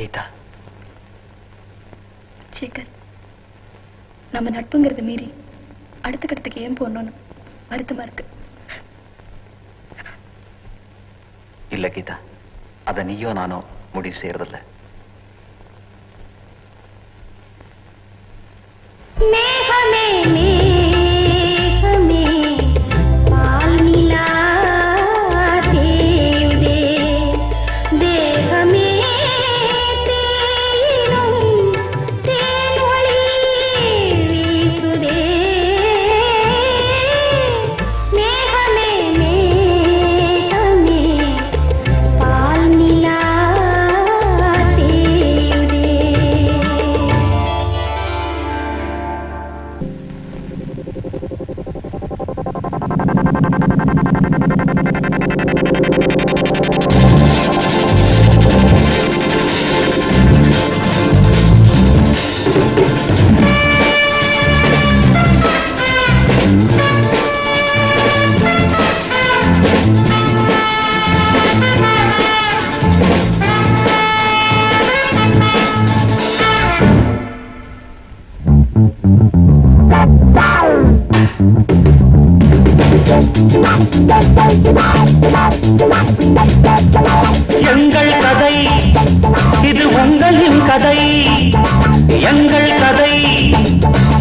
கீதா, சேகர், நம்ம நட்புங்கிறத மீறி அடுத்த கட்டத்துக்கு ஏன் போனோம்னு வருத்தமா இருக்கு. இல்ல கீதா, அத நீயோ நானோ முடிவு செய்யறதில்ல. மேகமே மேகமே பால் நிலா தேயுதே தேகமே தேயினும் தேனொளி வீசுதே மேகமே மேகமே பால் நிலா தேயுதே. எங்கள் கதை இது உங்களின் கதை, எங்கள் கதை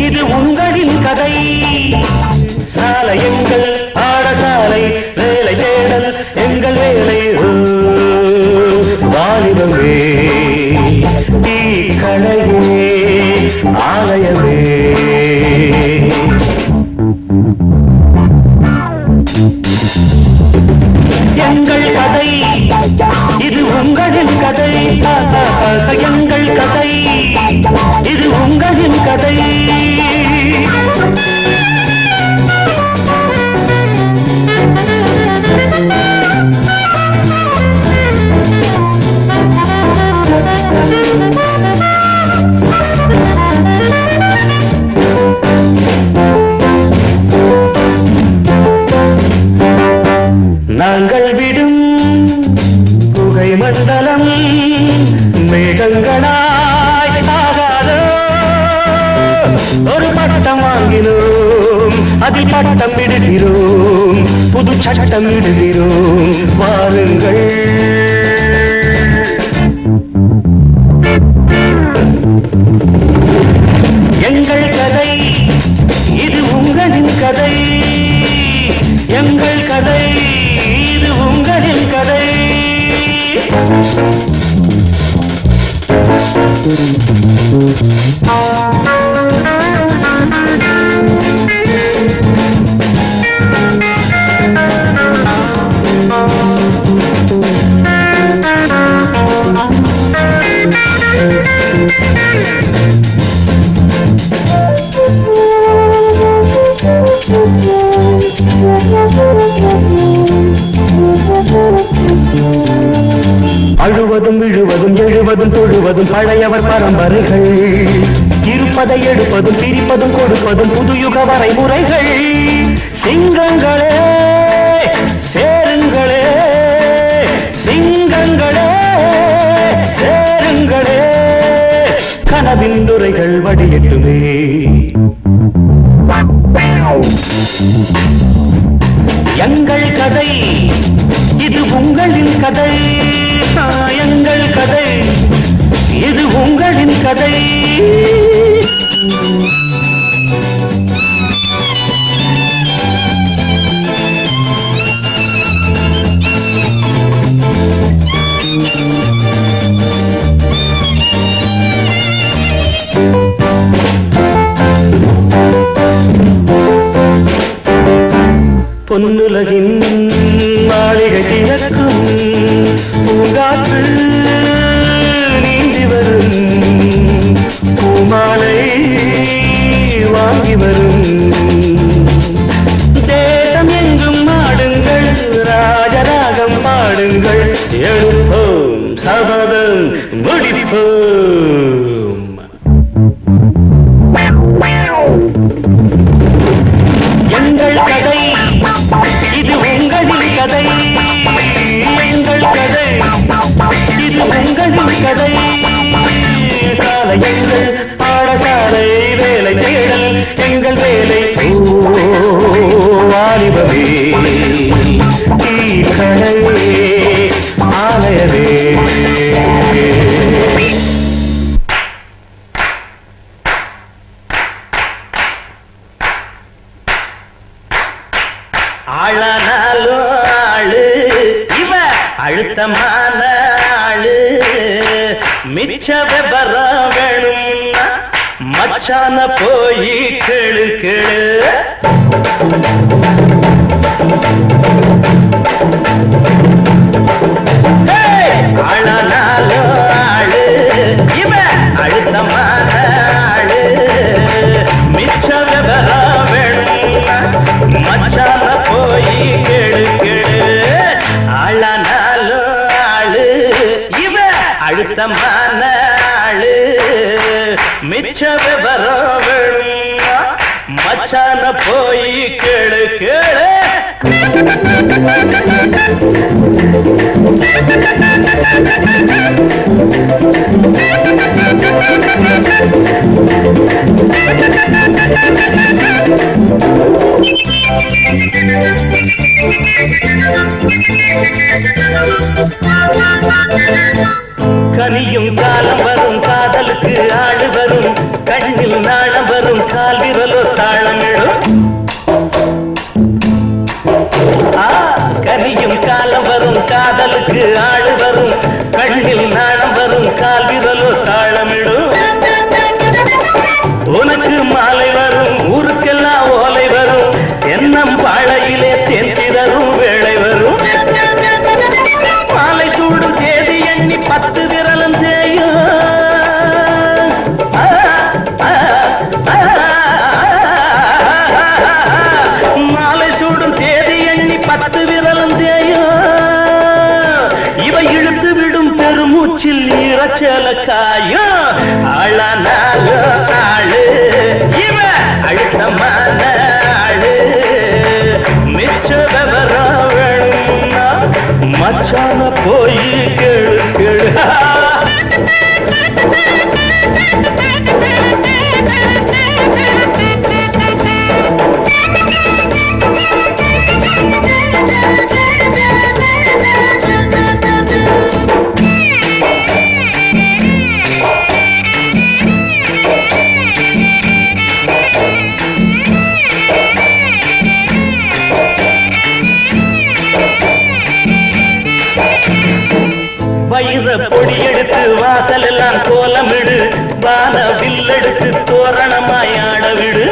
இது உங்களின் கதை. சாலை எங்கள் ஆடசாலை, வேலை தேடல் எங்கள் வேலை. வாலிபமே தீ கடையே ஆலயமே. எங்கள் கதை இது உங்களின் கதை, எங்கள் கதை இது உங்களின் கதை. நாங்கள் விடும் புகை மண்டலம் மேகங்களாய் ஆகாதோ. ஒரு பட்டம் வாங்கினோம், அதில் பட்டம் விடுகிறோம், புது சட்டம் விடுகிறோம். வாருங்கள் எங்கள் கதை இது உங்களின் கதை, எங்கள் கதை இது உங்களின் கதை. அழுவதும் விழுவதும் எழுவதும் தொழுவதும் பழையவர் பரம்பரைகள், இருப்பதை எடுப்பதும் பிரிப்பதும் கொடுப்பதும் புதுயுக வரைமுறைகள். சிங்கங்களே சேருங்களே, சிங்கங்களே சேருங்களே, கனவின் துரைகள் வடியட்டுமே. எங்கள் கதை இது உங்களின் கதை, எங்கள் கதை இது உங்களின் கதை. பொன்னுலகின் மாளிகை திறக்கும் பூங்காற்று நீந்தி வரும், பூமாலை வாங்கி வரும். தேசம் எங்கும் ஆடுங்கள், ராஜராகம் பாடுங்கள், எழுப்போம் சபதம் முடிப்போம். எங்கள் கதை இது உங்களின் கதை, எங்கள் கதை இது உங்களின் கதை. கால எங்கள் பாடசாலை வேலை தேடல் எங்கள் வேலை வாலிபமே கடலே ஆலயமே ஆளானாலும் ஆளு இவ அழுத்தமான ஆளு மிச்ச விபரம் வேணும்னா மச்சான போய் கேளு கேளு ஆளானாலும் ஆளு இவ அழுத்தமான ஆளு மிச்ச விபரம் வேணும்னா மச்சான போய் கேளு கேளு ஆளானாலும் ஆளு இவ அழுத்தமான ஆளு மிச்ச விவரம் வேணும்னா மச்சான போய் கேளு கேளு கனியும் காலம் வரும் காதலுக்கு ஆடு வரும் கண்ணில் நாணம் வரும் கால் விரலோ தாளமிடும் கனியும் காலம் வரும் காதலுக்கு ஆடு வரும் கண்ணில் நாணம் வரும் கால் விரலோ தாளமிடும் உனக்கு மாலை வரும் ஊருக்கெல்லாம் ஓலை வரும் எண்ணம் பாழையிலே தேன் சிதறும் வேளை வரும் மாலை சூடும் தேதி எண்ணி 10 விரலும் தேயும் மாலை சூடும் தேதி எண்ணி 10 விரலும் தேயும் இவ இழுத்து விடும் பெருமூச்சில் ஈரச்சல காயும் ஆளானால ஆளு இவ அழுத்தமான ஆளு மிச்ச விவரம் வேணும்னா மச்சான போய் கேளு கேளு வயிற பொடி எடுத்து வாசல் எல்லாம் கோலமிடு வான வில்லெடுத்து தோரணமாய் ஆட விடு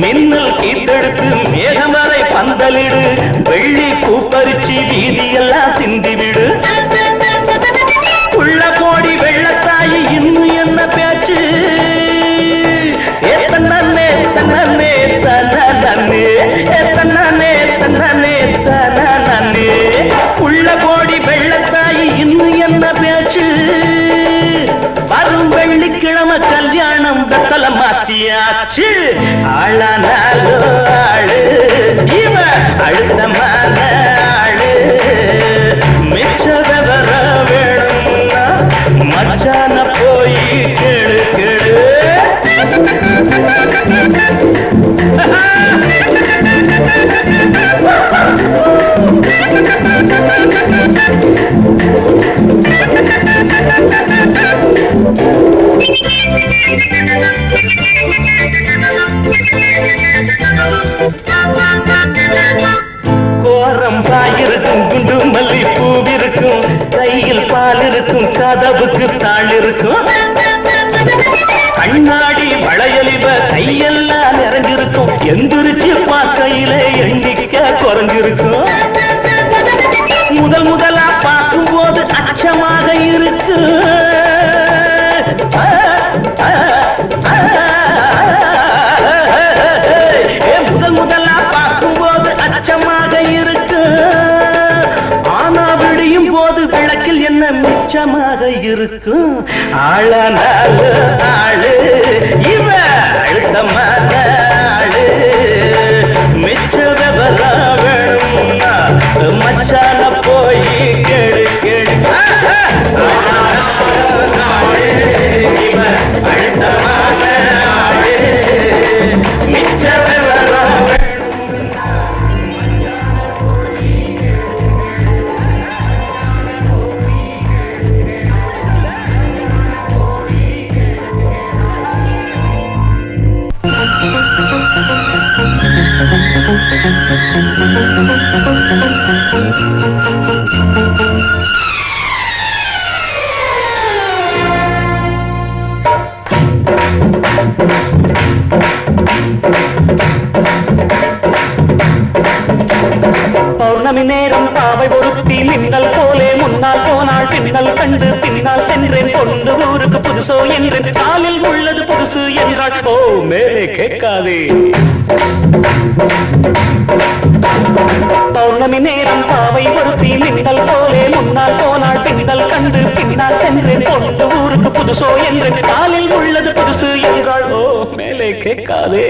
மின்னல் கீத்தெடுத்து மேகமரை பந்தலிடு வெள்ளி பூப்பறிச்சி வீதியெல்லாம் சிந்திவிடு உள்ள போடி வெள்ளத்தாயி இன்னும் என்ன பேச்சு தன்னே தன்னே தன்னே தன்னே தன்னே தன்னே உள்ள போடி வெள்ளத்தாயி இன்னும் என்ன பேச்சு வரும் வெள்ளிக்கிழமை கல்யாணம் வெத்தல மாத்தியாச்சு ஆளானாலோ ஆளு இவ அழுத்தமான ஆளு மிச்ச விவரம் வேணும்னா மச்சான போய் கேளு கேளு கோரம் பாயிருக்கும் குண்டு மல்லி பூவிருக்கும் கையில் பால் இருக்கும் கதவுக்கு தாள் இருக்கும் கண்ணாடி வளையலிவ கையெல்லாம் நிறைஞ்சிருக்கும் எந்திரிச்சு பார்க்கையில எண்ணிக்க குறைஞ்சிருக்கும் முதலா பார்க்கும் போது அச்சமாக இருக்கு முதலா பார்க்கும் போது அச்சமாக இருக்கு ஆனா விடியும் போது விளக்கில் என்ன மிச்சமாக இருக்கும் ஆளானால ஆளு இவ அழுத்தமான ஆளு மிச்ச விவரம் வேணும்னா மச்சான போய் கேளு கேளு பௌர்ணமி நேரம் பாவை ஒருத்தி மின்னல் போலே முன்னால் போனாள் பின்னல் கண்டு பின்னால் சென்றேன் கொண்டு ஊருக்கு புதுசோ என்றேன் காலில் உள்ளது புதுசு என்றாள் ஓ மேலே கேட்காதே பௌர்ணமி நேரம் பாவை ஒருத்தி மின்னல் போலே முன்னால் போனாள் பின்னல் கண்டு பின்னால் சென்றேன் கொண்டு ஊருக்கு புதுசோ என்றேன் காலில் உள்ளது புதுசு என்றாள் ஓ மேலே கேட்காதே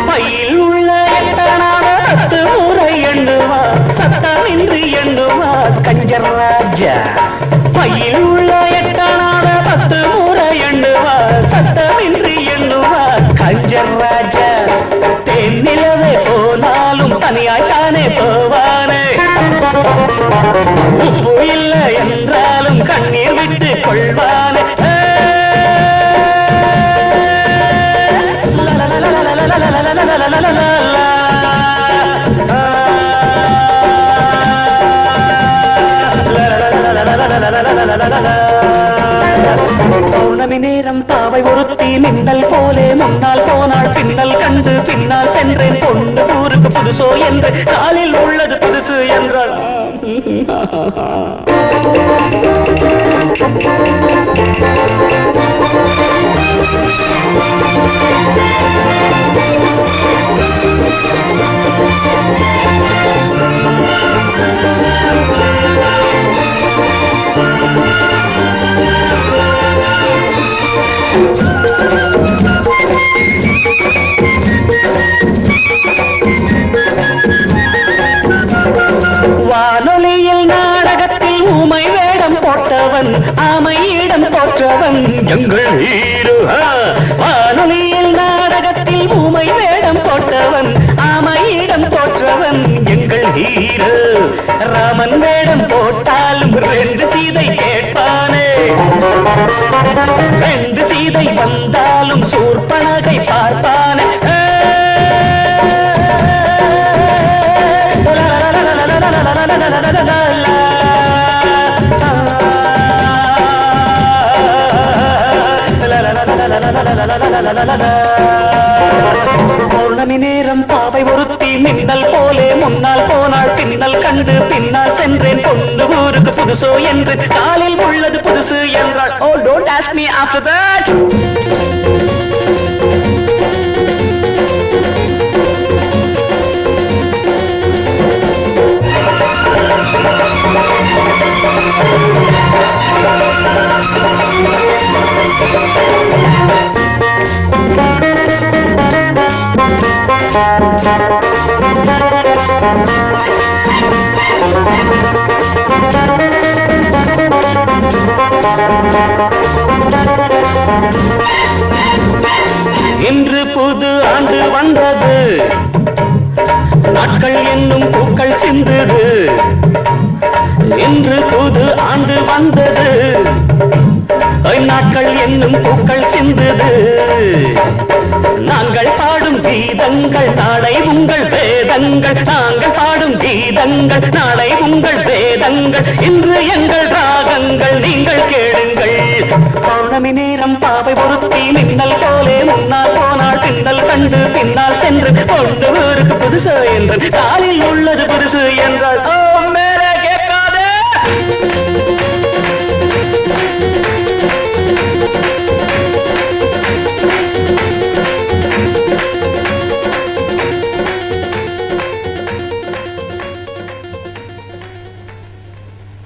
பையில் உள்ள எட்டனான 10 முறை எண்ணுவார் சத்தமின்றி எண்ணுவார் கஞ்சர் ராஜா பையில் உள்ள எட்டனான 10 முறை எண்ணுவார் சத்தமின்றி எண்ணுவார் கஞ்சர் ராஜா தென்னிலவே போனாலும் தனியாய்த்தானே போவானே உப்பு இல்லை என்றாலும் கண்ணீர் விட்டு கொள்வானே பௌர்ணமி நேரம் பாவை ஒருத்தி மின்னல் போலே முன்னால் போனாள் பின்னல் கண்டு பின்னால் சென்றேன் கொண்டு ஊருக்கு புதுசோ என்று காலில் உள்ளது புதுசு என்றாள் வானொலியில் நாடகத்தில் ஊமை வேடம் போட்டவன் ஆமையிடம் போற்றவன் எங்கள் ஹீரோ வானொலியில் நாடகத்தில் ஊமை வேடம் போட்டவன் ஆமையிடம் போற்றவன் எங்கள் ஹீரோ ராமன் வேடம் போட்டாலும் 2 சீதை கேட்பானே 2 சீதை வந்தாலும் சூர்பனகை பார்ப்பானே பௌர்ணமி நேரம் பாவை ஒருத்தி மின்னல் போலே முன்னால் போனாள் பின்னல் கண்டு பின்னால் சென்றேன் கொண்டு ஊருக்கு புதுசோ என்று காலில் உள்ளது புதுசு என்றாள் ஓ don't ask me after that இன்று புது ஆண்டு வந்தது நாட்கள் என்னும் பூக்கள் சிந்தது இன்று புது ஆண்டு வந்தது நாட்கள் என்னும் பூக்கள் சிந்தது நாங்கள் பாடும் கீதங்கள் நாளை உங்கள் வேதங்கள் நாங்கள் பாடும் கீதங்கள் நாளை உங்கள் வேதங்கள் இன்று எங்கள் ராகங்கள் நீங்கள் கேளுங்கள் பௌர்ணமி நேரம் பாவை பொருத்தி மின்னல் போலே முன்னால் போனாள் பின்னல் கண்டு பின்னால் சென்று கொண்டு ஊருக்கு புதுசு என்று காலில் உள்ளது புதுசு என்றால் ஓ மேலே கேட்காதே